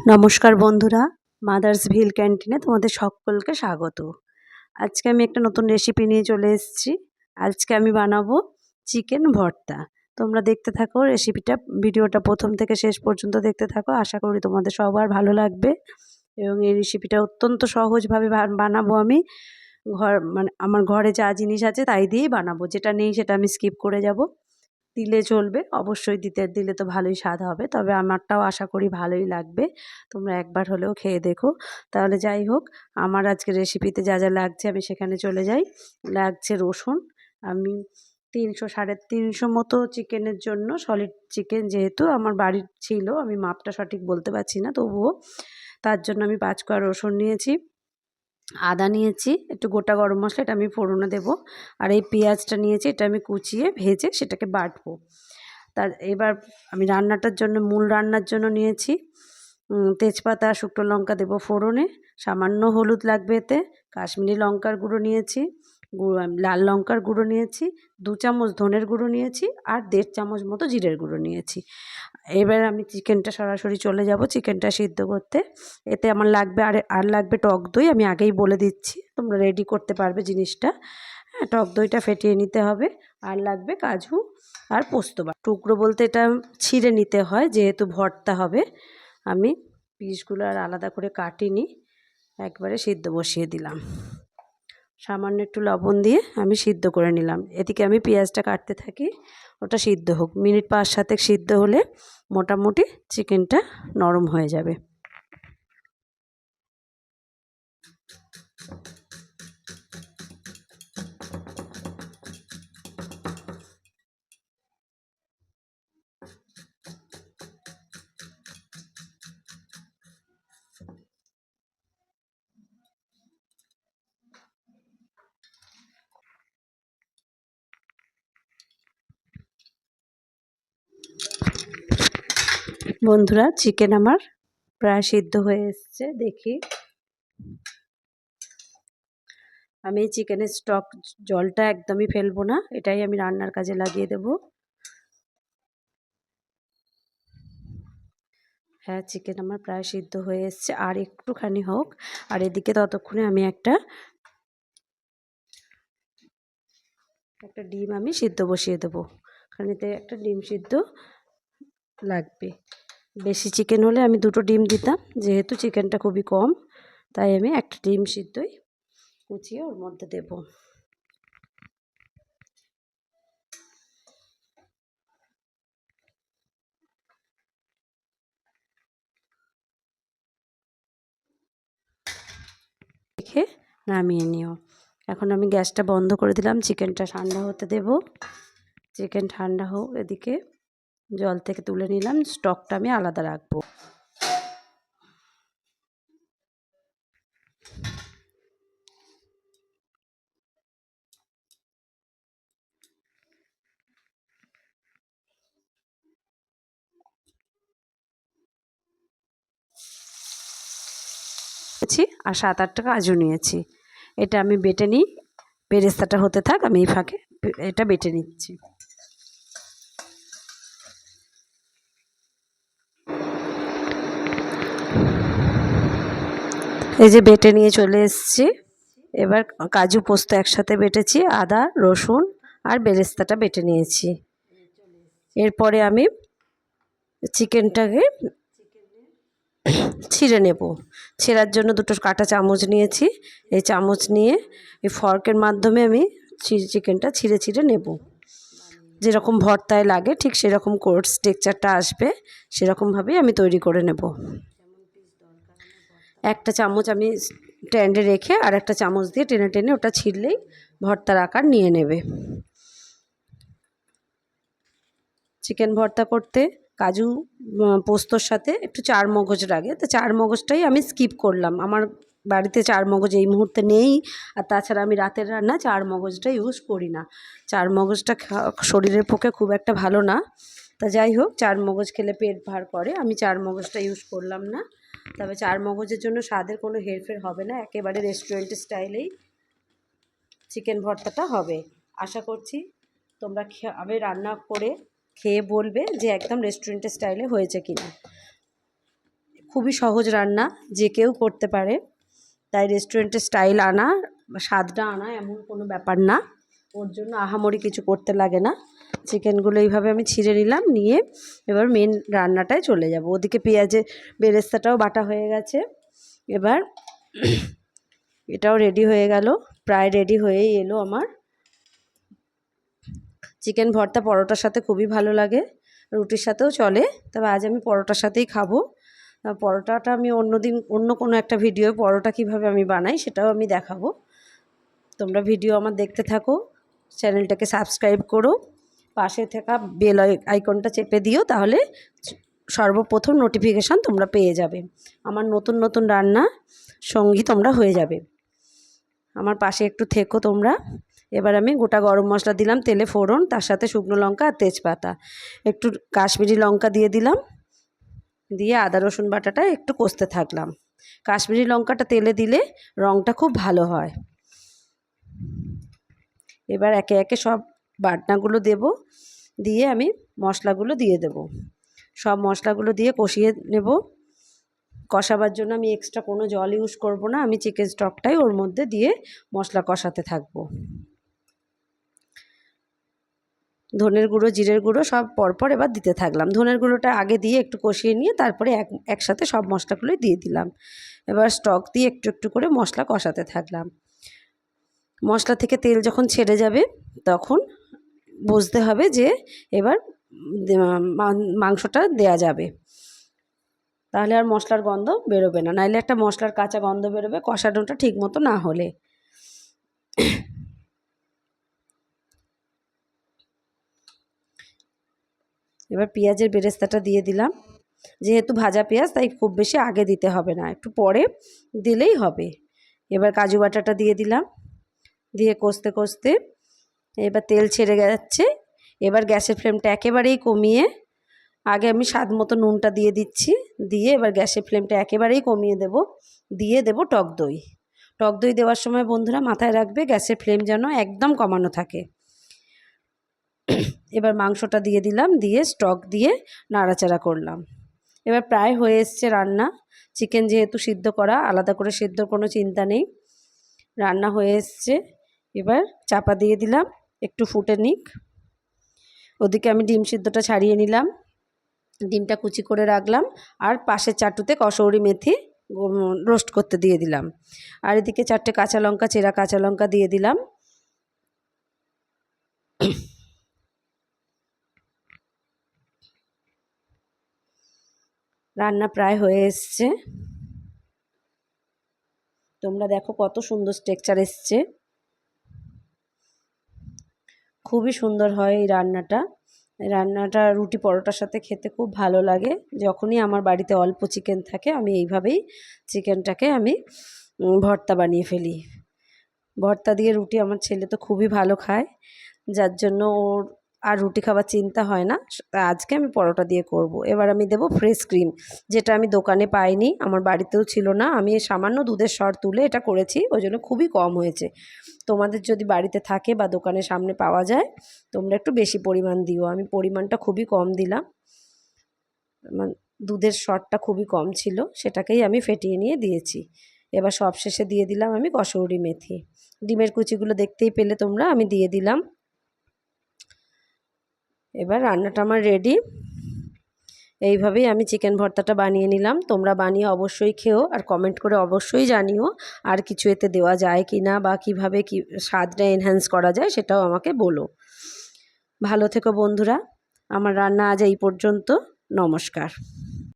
নমস্কার বন্ধুরা, মাদার্স ভিল ক্যান্টিনে তোমাদের সকলকে স্বাগত। আজকে আমি একটা নতুন রেসিপি নিয়ে চলে এসেছি। আজকে আমি বানাবো চিকেন ভর্তা। তোমরা দেখতে থাকো ভিডিওটা প্রথম থেকে শেষ পর্যন্ত দেখতে থাকো। আশা করি তোমাদের সবার ভালো লাগবে এবং এই রেসিপিটা অত্যন্ত সহজভাবে বানাবো আমি। আমার ঘরে যা জিনিস আছে তাই দিয়েই বানাবো, যেটা নেই সেটা আমি স্কিপ করে যাব। দিলে চলবে, অবশ্যই দিলে তো ভালোই স্বাদ হবে, তবে আমারটাও আশা করি ভালোই লাগবে। তোমরা একবার হলেও খেয়ে দেখো। তাহলে যাই হোক, আমার আজকে রেসিপিতে যা যা লাগছে আমি সেখানে চলে যাই। লাগছে রসুন। আমি 300-350 মতো চিকেনের জন্য, সলিড চিকেন যেহেতু আমার বাড়ির ছিল, আমি মাপটা সঠিক বলতে পারছি না, তবুও তার জন্য আমি 5 কোয়া রসুন নিয়েছি, আদা নিয়েছি, একটু গোটা গরম মশলা, এটা আমি ফোড়নে দেবো। আর এই পেঁয়াজটা নিয়েছি, এটা আমি কুচিয়ে ভেজে সেটাকে বাটবো। এবার আমি মূল রান্নার জন্য নিয়েছি তেজপাতা, শুকনো লঙ্কা দেবো ফোড়নে, সামান্য হলুদ লাগবে এতে, কাশ্মীরি লঙ্কার গুঁড়ো নিয়েছি, লাল লঙ্কার গুঁড়ো নিয়েছি, 2 চামচ ধনের গুঁড়ো নিয়েছি, আর 1.5 চামচ মতো জিরের গুঁড়ো নিয়েছি। এবার আমি চিকেনটা সরাসরি চলে যাব চিকেনটা সিদ্ধ করতে। এতে আমার লাগবে আর লাগবে টক দই। আমি আগেই বলে দিচ্ছি, তোমরা রেডি করতে পারবে জিনিসটা। হ্যাঁ, টক দইটা ফেটিয়ে নিতে হবে। আর লাগবে কাজু আর পোস্ত টুকরো বলতে এটা ছিঁড়ে নিতে হয়, যেহেতু ভর্তা হবে। আমি পিসগুলো আর আলাদা করে কাটিনি, একবারে সিদ্ধ বসিয়ে দিলাম। সামান্য একটু লবণ দিয়ে আমি সিদ্ধ করে নিলাম। এদিকে আমি পেঁয়াজটা কাটতে থাকি, ওটা সিদ্ধ হোক। মিনিট 5-7 সিদ্ধ হলে মোটামুটি চিকেনটা নরম হয়ে যাবে। বন্ধুরা, চিকেন আমার প্রায় সিদ্ধ হয়ে এসছে। দেখি, আমি চিকেনের স্টক জলটা একদমই ফেলবো না, এটাই আমি রান্নার কাজে লাগিয়ে দেব। হ্যাঁ, চিকেন আমার প্রায় সিদ্ধ হয়ে এসছে, আর একটুখানি হোক। আর এদিকে ততক্ষণে আমি একটা ডিম আমি সিদ্ধ বসিয়ে দেবো। এখানেতে একটা ডিম সিদ্ধ লাগবে। বেশি চিকেন হলে আমি 2টো ডিম দিতাম, যেহেতু চিকেনটা খুবই কম, তাই আমি একটা ডিম সিদ্ধই কুচিয়ে ওর মধ্যে দেব। রেখে নামিয়ে নিও। এখন আমি গ্যাসটা বন্ধ করে দিলাম, চিকেনটা ঠান্ডা হতে দেব। চিকেন ঠান্ডা হোক, এদিকে জল থেকে তুলে নিলাম, স্টকটা আমি আলাদা রাখবো। আর 7-8টা কাজু নিয়েছি, এটা আমি বেটে নিই। বেরেস্তাটা হতে থাক, আমি এই ফাঁকে এটা বেটে নিচ্ছি। এই যে বেটে নিয়ে চলে এসেছি। এবার কাজু পোস্ত একসাথে বেটেছি, আদা রসুন আর বেরেস্তাটা বেটে নিয়েছি। এরপরে আমি চিকেনটাকে ছিঁড়ে নেব। ছেঁড়ার জন্য 2টো কাঁটা চামচ নিয়েছি। এই চামচ নিয়ে এই ফর্কের মাধ্যমে আমি চিকেনটা ছিঁড়ে ছিঁড়ে নেব। যেরকম ভর্তায় লাগে ঠিক সেরকম কোর্স টেক্সচারটা আসবে, সেরকমভাবেই আমি তৈরি করে নেব। একটা চামচ আমি স্ট্যান্ডে রেখে আর একটা চামচ দিয়ে টেনে টেনে ওটা ছিঁড়লেই ভর্তার আকার নিয়ে নেবে। চিকেন ভর্তা করতে কাজু পোস্তর সাথে একটু চারমগজ লাগে, তো চারমগজটাই আমি স্কিপ করলাম। আমার বাড়িতে চারমগজ এই মুহূর্তে নেই, আর তাছাড়া আমি রাতের রান্না চারমগজটা ইউজ করি না। চারমগজটা শরীরের পক্ষে খুব একটা ভালো না, তা যাই হোক, চারমগজ খেলে পেট ভার করে, আমি চারমগজটা ইউজ করলাম না। তবে চারমগজের জন্য স্বাদের কোনো হেরফের হবে না, একেবারে রেস্টুরেন্ট স্টাইলেই চিকেন ভর্তাটা হবে। আশা করছি তোমরা আমি রান্না করে খেয়ে বলবে যে একদম রেস্টুরেন্টের স্টাইলে হয়েছে কিনা। খুবই সহজ রান্না, যে কেউ করতে পারে। তাই রেস্টুরেন্টের স্টাইল আনা, স্বাদটা আনা এমন কোনো ব্যাপার না, ওর জন্য আহামরি কিছু করতে লাগে না। চিকেনগুলো এইভাবে আমি ছিঁড়ে নিলাম, নিয়ে এবার মেন রান্নাটায় চলে যাব। ওদিকে পেঁয়াজের বেরেস্তাটাও বাটা হয়ে গেছে। এবার এটাও রেডি হয়ে গেল, প্রায় রেডি হয়েই এলো আমার চিকেন ভর্তা। পরোটার সাথে খুবই ভালো লাগে, রুটির সাথেও চলে, তবে আজ আমি পরোটার সাথেই খাবো। পরোটাটা আমি অন্যদিন অন্য কোনো একটা ভিডিও পরোটা কিভাবে আমি বানাই সেটাও আমি দেখাবো। তোমরা ভিডিও আমার দেখতে থাকো, চ্যানেলটাকে সাবস্ক্রাইব করো, পাশে থাকা বেল আইকনটা চেপে দিও, তাহলে সর্বপ্রথম নোটিফিকেশান তোমরা পেয়ে যাবে। আমার নতুন নতুন রান্না সঙ্গী তোমরা হয়ে যাবে, আমার পাশে একটু থেকো তোমরা। এবার আমি গোটা গরম মশলা দিলাম তেলে ফোড়ন, তার সাথে শুকনো লঙ্কা আর তেজপাতা, একটু কাশ্মীরি লঙ্কা দিয়ে দিলাম, দিয়ে আদা রসুন বাটাটা একটু কষতে থাকলাম। কাশ্মীরি লঙ্কাটা তেলে দিলে রঙটা খুব ভালো হয়। এবার একে একে সব বাটনাগুলো দেব, দিয়ে আমি মশলাগুলো দিয়ে দেব। সব মশলাগুলো দিয়ে কষিয়ে নেব। কষাবার জন্য আমি এক্সট্রা কোনো জল ইউজ করব না, আমি চিকেন স্টকটাই ওর মধ্যে দিয়ে মশলা কষাতে থাকবো। ধনের গুঁড়ো, জিরের গুঁড়ো সব পরপর এবার দিতে থাকলাম। ধনের গুঁড়োটা আগে দিয়ে একটু কষিয়ে নিয়ে তারপরে একসাথে সব মশলাগুলোই দিয়ে দিলাম। এবার স্টক দিয়ে একটু একটু করে মশলা কষাতে থাকলাম। মশলা থেকে তেল যখন ছেড়ে যাবে তখন বুঝতে হবে যে এবার মাংসটা দেয়া যাবে, তাহলে আর মশলার গন্ধ বেরোবে না, নাহলে একটা মশলার কাঁচা গন্ধ বেরোবে কষানোটা ঠিক মতো না হলে। এবার পেঁয়াজের বেরেস্তাটা দিয়ে দিলাম, যেহেতু ভাজা পেঁয়াজ তাই খুব বেশি আগে দিতে হবে না, একটু পরে দিলেই হবে। এবার কাজু বাটাটা দিয়ে দিলাম, দিয়ে কষতে কষতে এবার তেল ছেড়ে যাচ্ছে। এবার গ্যাসের ফ্লেমটা একেবারেই কমিয়ে, আগে আমি স্বাদ মতো নুনটা দিয়ে দিচ্ছি, দিয়ে এবার গ্যাসের ফ্লেমটা একেবারেই কমিয়ে দেব, দিয়ে দেব টক দই। টক দই দেওয়ার সময় বন্ধুরা মাথায় রাখবে গ্যাসের ফ্লেম যেন একদম কমানো থাকে। এবার মাংসটা দিয়ে দিলাম, দিয়ে স্টক দিয়ে নাড়াচাড়া করলাম। এবার প্রায় হয়ে এসছে রান্না। চিকেন যেহেতু সিদ্ধ করা, আলাদা করে সিদ্ধর কোনো চিন্তা নেই, রান্না হয়ে এসছে। এবার চাপা দিয়ে দিলাম, একটু ফুটে নিক। ওদিকে আমি ডিম সিদ্ধটা ছাড়িয়ে নিলাম, ডিমটা কুচি করে রাখলাম, আর পাশের চাটুতে কসৌরি মেথি রোস্ট করতে দিয়ে দিলাম, আর এদিকে 4টে কাঁচা লঙ্কা, চেরা কাঁচা লঙ্কা দিয়ে দিলাম। রান্না প্রায় হয়ে এসছে, তোমরা দেখো কত সুন্দর টেক্সচার এসছে, খুবই সুন্দর হয় এই রান্নাটা। রান্নাটা রুটি পরোটার সাথে খেতে খুব ভালো লাগে। যখনই আমার বাড়িতে অল্প চিকেন থাকে আমি এইভাবেই চিকেনটাকে আমি ভর্তা বানিয়ে ফেলি। ভর্তা দিয়ে রুটি আমার ছেলে তো খুবই ভালো খায়, যার জন্য ওর আর রুটি খাবার চিন্তা হয় না। আজকে আমি পরোটা দিয়ে করব। এবার আমি দেব ফ্রেশ ক্রিম, যেটা আমি দোকানে পাইনি, আমার বাড়িতেও ছিল না। আমি সামান্য দুধের সর তুলে এটা করেছি, ওই জন্য খুবই কম হয়েছে। তোমাদের যদি বাড়িতে থাকে বা দোকানের সামনে পাওয়া যায় তোমরা একটু বেশি পরিমাণ দিও, আমি পরিমাণটা খুবই কম দিলাম, দুধের সরটা খুবই কম ছিল, সেটাকেই আমি ফেটিয়ে নিয়ে দিয়েছি। এবার সব শেষে দিয়ে দিলাম আমি কসৌরি মেথি। ডিমের কুচিগুলো দেখতেই পেলে তোমরা, আমি দিয়ে দিলাম। এবার রান্নাটা আমার রেডি। এইভাবেই আমি চিকেন ভর্তাটা বানিয়ে নিলাম। তোমরা বানিয়ে অবশ্যই খেও, আর কমেন্ট করে অবশ্যই জানিও আর কিছু এতে দেওয়া যায় কি না, বা কীভাবে কি স্বাদটা এনহ্যান্স করা যায় সেটাও আমাকে বলো। ভালো থেকো বন্ধুরা, আমার রান্না আজ এই পর্যন্ত। নমস্কার।